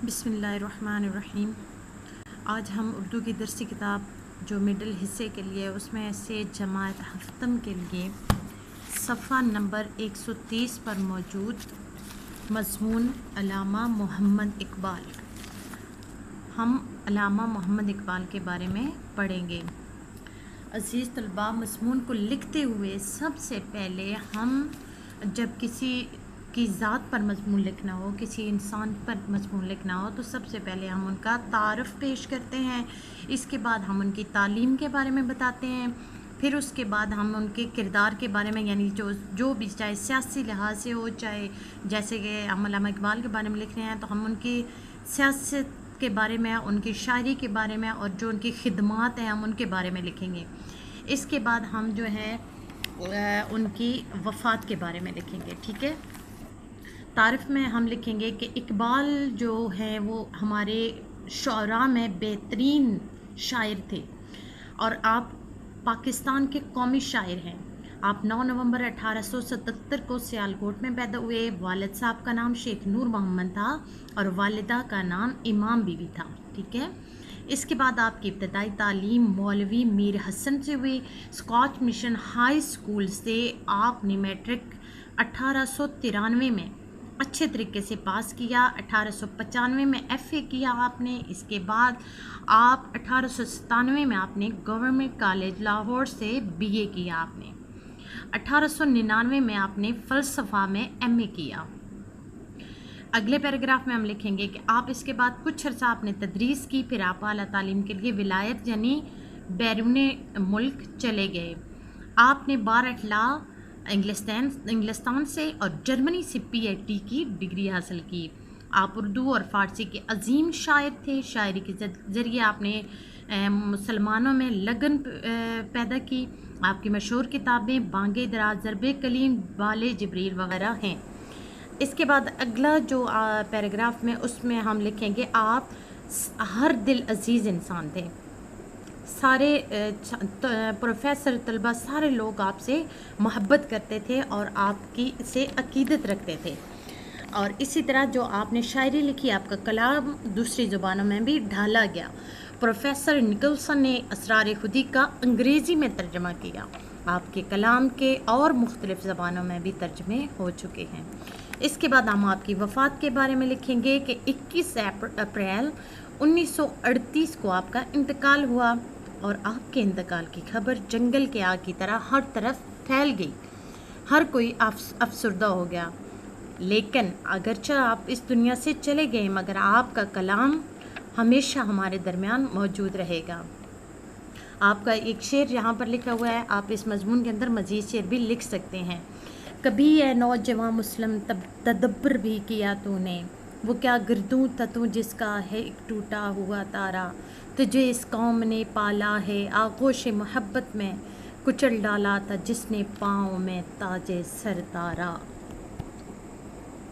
बिस्मिल्लाहिर्रहमानिर्रहीम। आज हम उर्दू की दरसी किताब जो मिडल हिस्से के लिए उसमें से जमात हफ्तम के लिए सफ़ा नंबर 130 पर मौजूद मज़मून अल्लामा मोहम्मद इकबाल, हम अल्लामा मोहम्मद इकबाल के बारे में पढ़ेंगे। अज़ीज़ तलबा, मज़मून को लिखते हुए सबसे पहले हम जब किसी की ज़ात पर मज़मून लिखना हो, किसी इंसान पर मज़मून लिखना हो, तो सबसे पहले हम उनका तारफ़ पेश करते हैं। इसके बाद हम उनकी तालीम के बारे में बताते हैं। फिर उसके बाद हम उनके किरदार के बारे में, यानी जो भी, चाहे सियासी लिहाज से हो, चाहे जैसे कि हम अल्लामा इकबाल के बारे में लिख रहे हैं तो हम उनकी सियासत के बारे में, उनकी शायरी के बारे में और जो उनकी खिदमात हैं हम उनके बारे में लिखेंगे। इसके बाद हम जो है उनकी वफ़ात के बारे में लिखेंगे। ठीक है, तारीफ़ में हम लिखेंगे कि इकबाल जो है वो हमारे शुअरा में बेहतरीन शायर थे और आप पाकिस्तान के कौमी शायर हैं। आप 9 नवंबर 1877 को सियालकोट में पैदा हुए। वालिद साहब का नाम शेख नूर मोहम्मद था और वालिदा का नाम इमाम बीवी था। ठीक है, इसके बाद आपकी इब्तदाई तालीम मौलवी मीर हसन से हुई। स्कॉच मिशन हाई स्कूल से आपने मैट्रिक 1893 में अच्छे तरीके से पास किया। 1895 में FA किया आपने। इसके बाद आप 1897 में आपने गवर्नमेंट कॉलेज लाहौर से BA किया आपने। 1899 में आपने फ़लसफ़ा में MA किया। अगले पैराग्राफ में हम लिखेंगे कि आप इसके बाद कुछ अर्सा आपने तदरीस की, फिर आप आला तालीम के लिए विलायत यानी बैरून मुल्क चले गए। आपने बारहला इंग्लिस्तान से और जर्मनी से PhD की डिग्री हासिल की। आप उर्दू और फ़ारसी के अजीम शायर थे। शायरी के ज़रिए आपने मुसलमानों में लगन पैदा की। आपकी मशहूर किताबें बांगे दराज, ज़रबे कलीम, बाले जिब्रील वगैरह हैं। इसके बाद अगला जो पैराग्राफ में उसमें हम लिखेंगे आप हर दिल अजीज़ इंसान थे। सारे प्रोफेसर, तलबा, सारे लोग आपसे मोहब्बत करते थे और आपकी से अकीदत रखते थे। और इसी तरह जो आपने शायरी लिखी, आपका कलाम दूसरी ज़ुबानों में भी ढाला गया। प्रोफेसर निकलसन ने असरार खुदी का अंग्रेज़ी में तर्जमा किया। आपके कलाम के और मुख्तलिफ़ ज़बानों में भी तर्जमे हो चुके हैं। इसके बाद हम आपकी वफ़ात के बारे में लिखेंगे कि 21 अप्रैल 1938 को आपका इंतकाल हुआ और आपके इंतकाल की खबर जंगल के आग की तरह हर तरफ फैल गई। हर कोई अफसरदा हो गया। लेकिन अगरचे आप इस दुनिया से चले गए, मगर आपका कलाम हमेशा हमारे दरमियान मौजूद रहेगा। आपका एक शेर यहाँ पर लिखा हुआ है, आप इस मजमून के अंदर मज़ीद शेर भी लिख सकते हैं। कभी है नौजवान मुस्लिम तब तदब्बर भी किया तूने, वो क्या गिरदू था तू जिसका है एक टूटा हुआ तारा, तुझे इस कौम ने पाला है आगोश मोहब्बत में, कुचल डाला था जिसने पाँव में ताजे सर तारा।